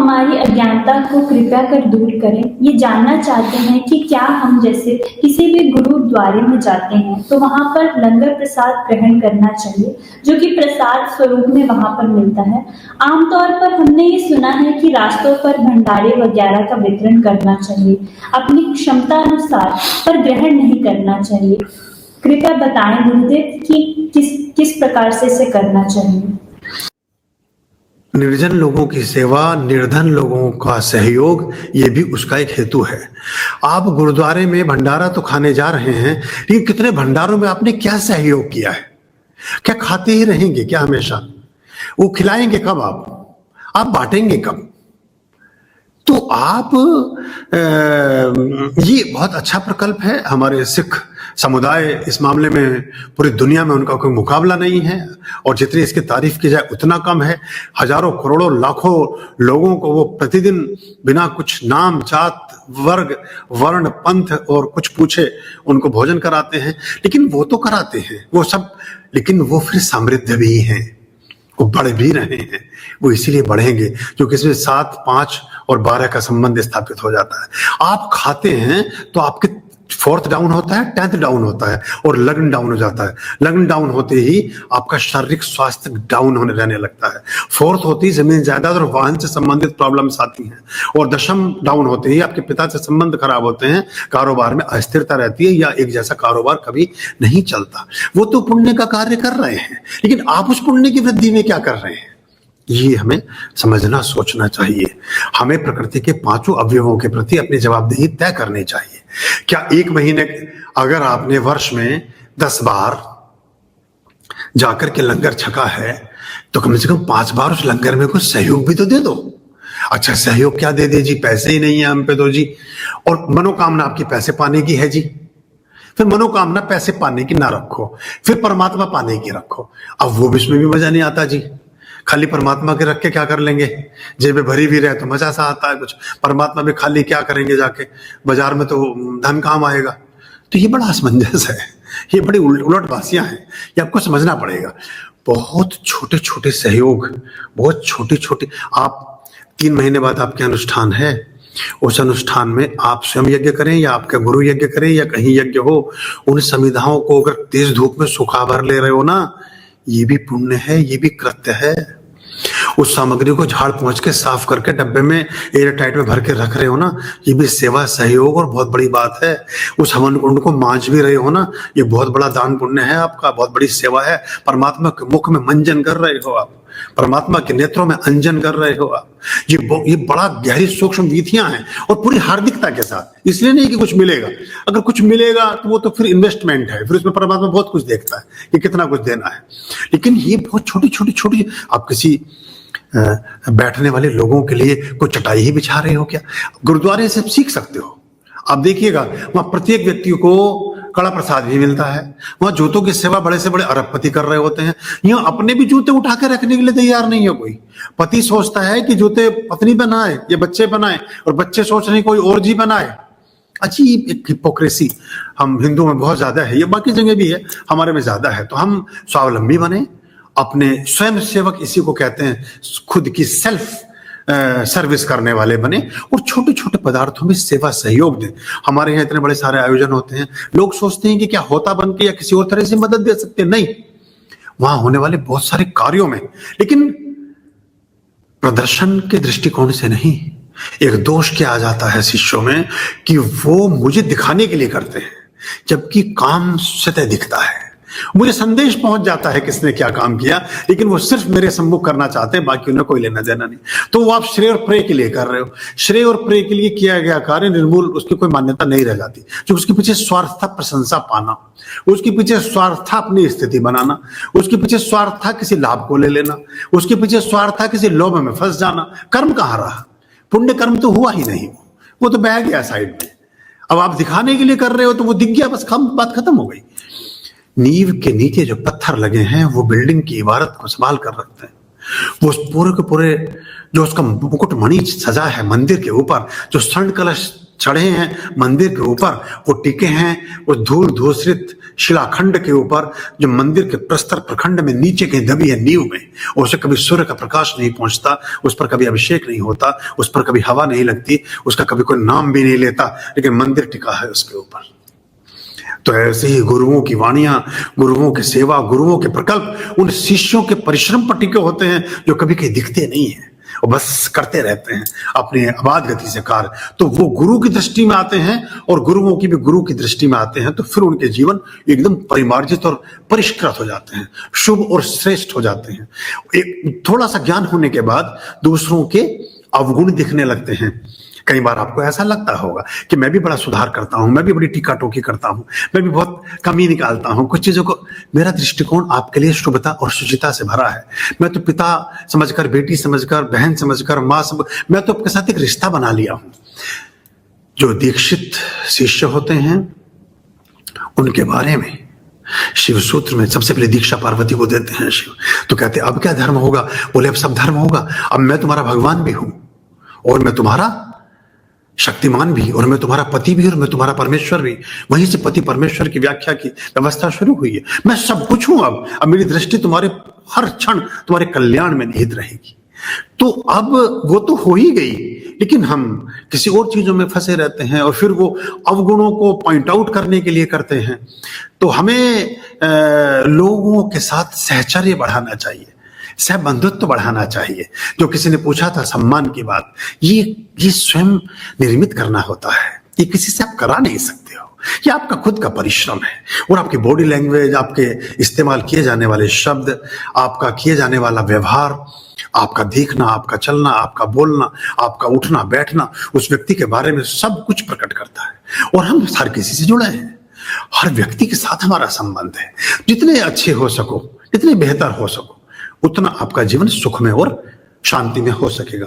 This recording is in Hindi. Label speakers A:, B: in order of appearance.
A: हमारी अज्ञानता को कृपया कर दूर करें। ये जानना चाहते हैं कि क्या हम जैसे किसी भी गुरुद्वारे में जाते हैं तो वहाँ पर लंगर प्रसाद ग्रहण करना चाहिए, जो कि प्रसाद स्वरूप में वहाँ पर मिलता है। आमतौर पर हमने ये सुना है कि रास्तों पर भंडारे वगैरह का वितरण करना चाहिए, अपनी क्षमता अनुसार, पर ग्रहण नहीं करना चाहिए। कृपया बताएं गुरुदेव कि किस प्रकार से इसे करना चाहिए।
B: निर्जन लोगों की सेवा, निर्धन लोगों का सहयोग, ये भी उसका एक हेतु है। आप गुरुद्वारे में भंडारा तो खाने जा रहे हैं, लेकिन कितने भंडारों में आपने क्या सहयोग किया है? क्या खाते ही रहेंगे क्या हमेशा? वो खिलाएंगे कब? आप बांटेंगे कब? तो आप ये बहुत अच्छा प्रकल्प है। हमारे सिख समुदाय इस मामले में पूरी दुनिया में उनका कोई मुकाबला नहीं है, और जितनी इसकी तारीफ की जाए उतना कम है। हजारों करोड़ों लाखों लोगों को वो प्रतिदिन बिना कुछ नाम, जात, वर्ग, वर्ण, पंथ और कुछ पूछे उनको भोजन कराते हैं। लेकिन वो तो कराते हैं वो सब, लेकिन वो फिर समृद्ध भी हैं, वो बढ़ भी रहे हैं। वो इसीलिए बढ़ेंगे क्योंकि इसमें 7, 5 और 12 का संबंध स्थापित हो जाता है। आप खाते हैं तो आपके 4th डाउन होता है, 10th डाउन होता है, और लग्न डाउन हो जाता है। लग्न डाउन होते ही आपका शारीरिक स्वास्थ्य डाउन होने रहने लगता है। 4th होती ही जमीन जायदाद और वाहन से संबंधित प्रॉब्लम्स आती हैं, और 10th डाउन होते ही आपके पिता से संबंध खराब होते हैं, कारोबार में अस्थिरता रहती है, या एक जैसा कारोबार कभी नहीं चलता। वो तो पुण्य का कार्य कर रहे हैं, लेकिन आप उस पुण्य की वृद्धि में क्या कर रहे हैं? ये हमें समझना, सोचना चाहिए। हमें प्रकृति के 5 अवयवों के प्रति अपनी जवाबदेही तय करनी चाहिए। क्या 1 महीने, अगर आपने वर्ष में 10 बार जाकर के लंगर छका है, तो कम से कम 5 बार उस लंगर में कुछ सहयोग भी तो दे दो। अच्छा, सहयोग क्या दे दे जी? पैसे ही नहीं है हम पे तो जी। और मनोकामना आपकी पैसे पाने की है जी, फिर मनोकामना पैसे पाने की ना रखो, फिर परमात्मा पाने की रखो। अब वो इसमें भी मजा नहीं आता जी। खाली परमात्मा के रख के क्या कर लेंगे? जेबें भरी भी रहे तो मजा सा आता है कुछ, परमात्मा भी खाली क्या करेंगे जाके? बाजार में तो धन काम आएगा। तो ये बड़ा असमंजस है, ये बड़ी उलट बासियां हैं, ये आपको समझना पड़ेगा। बहुत छोटे छोटे सहयोग, बहुत छोटे छोटे। आप 3 महीने बाद आपके अनुष्ठान है, उस अनुष्ठान में आप स्वयं यज्ञ करें या आपके गुरु यज्ञ करें या कहीं यज्ञ हो, उन समिधाओं को अगर तेज धूप में सुखा भर ले रहे हो ना, ये भी पुण्य है, ये भी कृत्य है। उस सामग्री को झाड़ पहुंच के साफ करके डब्बे में एयर टाइट में भर के रख रहे हो ना, ये भी सेवा, सहयोग और बहुत बड़ी बात है। उस हवन कुंड को मांझ भी रहे हो ना, ये बहुत बड़ा दान पुण्य है आपका, बहुत बड़ी सेवा है। परमात्मा के मुख में मंजन कर रहे हो आप, परमात्मा के नेत्रों में अंजन कर रहे हो आप। ये बड़ा गहरी सूक्ष्म विधियां हैं, और पूरी हार्दिकता के साथ। इसलिए नहीं कि कुछ मिलेगा, अगर कुछ मिलेगा तो वो तो फिर इन्वेस्टमेंट है, फिर उसमें परमात्मा बहुत कुछ देखता है कि कितना कुछ देना है। लेकिन ये बहुत छोटी छोटी छोटी, आप किसी बैठने वाले लोगों के लिए कोई चटाई ही बिछा रहे हो क्या? गुरुद्वारे से सीख सकते हो। आप देखिएगा, वहां प्रत्येक व्यक्ति को कड़ा प्रसाद भी मिलता है। वहां जूतों की सेवा बड़े से बड़े अरबपति कर रहे होते हैं। यहाँ अपने भी जूते उठा के रखने के लिए तैयार नहीं है कोई। पति सोचता है कि जूते पत्नी बनाए या बच्चे बनाए, और बच्चे सोच रहे हैं कोई और जी बनाए। अजीब एक हिपोक्रेसी हम हिंदुओं में बहुत ज्यादा है, ये बाकी जगह भी है, हमारे में ज्यादा है। तो हम स्वावलंबी बने, अपने स्वयं सेवक इसी को कहते हैं, खुद की सेल्फ सर्विस करने वाले बने, और छोटे छोटे पदार्थों में सेवा सहयोग दें। हमारे यहाँ इतने बड़े सारे आयोजन होते हैं, लोग सोचते हैं कि क्या होता बन के या किसी और तरह से मदद दे सकते हैं। नहीं, वहां होने वाले बहुत सारे कार्यों में, लेकिन प्रदर्शन के दृष्टिकोण से नहीं। एक दोष क्या आ जाता है शिष्यों में कि वो मुझे दिखाने के लिए करते हैं, जबकि काम सतह दिखता है। मुझे संदेश पहुंच जाता है किसने क्या काम किया, लेकिन वो सिर्फ मेरे सम्मुख करना चाहते हैं, बाकी उन्हें कोई लेना देना नहीं। तो वो आप श्रेय और प्रेय के लिए कर रहे हो। श्रेय और प्रेय के लिए किया गया कार्य निर्मूल, उसकी कोई मान्यता नहीं रह जाती। जो उसके पीछे स्वार्थ था प्रशंसा पाना, उसके पीछे स्वार्थ था अपनी स्थिति बनाना, उसके पीछे स्वार्थ था किसी लाभ को ले लेना, उसके पीछे स्वार्थ था किसी लोभ में फंस जाना। कर्म कहाँ रहा? पुण्य कर्म तो हुआ ही नहीं, वो तो बह गया साइड में। अब आप दिखाने के लिए कर रहे हो तो वो दिख गया, बस बात खत्म हो गई। नींव के नीचे जो पत्थर लगे हैं वो बिल्डिंग की इमारत को संभाल कर रखते हैं। वो पूरे के पूरे जो उसका मुकुट मणि सजा है मंदिर के ऊपर, जो स्वर्ण कलश चढ़े हैं मंदिर के ऊपर, वो टिके हैं उस धूल धूसरित शिलाखंड के ऊपर जो मंदिर के प्रस्तर प्रखंड में नीचे कहीं दबी है नींव में, और उसे कभी सूर्य का प्रकाश नहीं पहुंचता, उस पर कभी अभिषेक नहीं होता, उस पर कभी हवा नहीं लगती, उसका कभी कोई नाम भी नहीं लेता, लेकिन मंदिर टिका है उसके ऊपर। तो ऐसे ही गुरुओं की वाणियां, गुरुओं की सेवा, गुरुओं के प्रकल्प उन शिष्यों के परिश्रम पर टिके होते हैं जो कभी कहीं दिखते नहीं है और बस करते रहते हैं अपने अबाध गति से कार्य। तो वो गुरु की दृष्टि में आते हैं और गुरुओं की भी गुरु की दृष्टि में आते हैं, तो फिर उनके जीवन एकदम परिमार्जित और परिष्कृत हो जाते हैं, शुभ और श्रेष्ठ हो जाते हैं। एक थोड़ा सा ज्ञान होने के बाद दूसरों के अवगुण दिखने लगते हैं। कई बार आपको ऐसा लगता होगा कि मैं भी बड़ा सुधार करता हूं, मैं भी बड़ी टीका टोकी करता हूं, मैं भी बहुत कमी निकालता हूं कुछ चीजों को। मेरा दृष्टिकोण आपके लिए शुभता और शुचिता से भरा है। मैं तो पिता समझकर, बेटी समझकर, बहन समझकर, माँ मैं तो आपके साथ एक रिश्ता बना लिया हूं। जो दीक्षित शिष्य होते हैं उनके बारे में शिव सूत्र में सबसे पहले दीक्षा पार्वती को देते हैं शिव। तो कहते अब क्या धर्म होगा? बोले अब सब धर्म होगा, अब मैं तुम्हारा भगवान भी हूं और मैं तुम्हारा शक्तिमान भी, और मैं तुम्हारा पति भी, और मैं तुम्हारा परमेश्वर भी। वहीं से पति परमेश्वर की व्याख्या की व्यवस्था शुरू हुई है। मैं सब कुछ हूं। अब मेरी दृष्टि तुम्हारे हर क्षण तुम्हारे कल्याण में निहित रहेगी। तो अब वो तो हो ही गई, लेकिन हम किसी और चीजों में फंसे रहते हैं और फिर वो अवगुणों को पॉइंट आउट करने के लिए करते हैं। तो हमें लोगों के साथ सहचर्य बढ़ाना चाहिए, सहबंधुत्व बढ़ाना चाहिए। जो किसी ने पूछा था सम्मान की बात, ये स्वयं निर्मित करना होता है, ये किसी से आप करा नहीं सकते हो। ये आपका खुद का परिश्रम है और आपकी बॉडी लैंग्वेज, आपके इस्तेमाल किए जाने वाले शब्द, आपका किए जाने वाला व्यवहार, आपका देखना, आपका चलना, आपका बोलना, आपका उठना बैठना उस व्यक्ति के बारे में सब कुछ प्रकट करता है। और हम हर किसी से जुड़े हैं, हर व्यक्ति के साथ हमारा संबंध है। जितने अच्छे हो सको, जितने बेहतर हो सको, उतना आपका जीवन सुख में और शांति में हो सकेगा।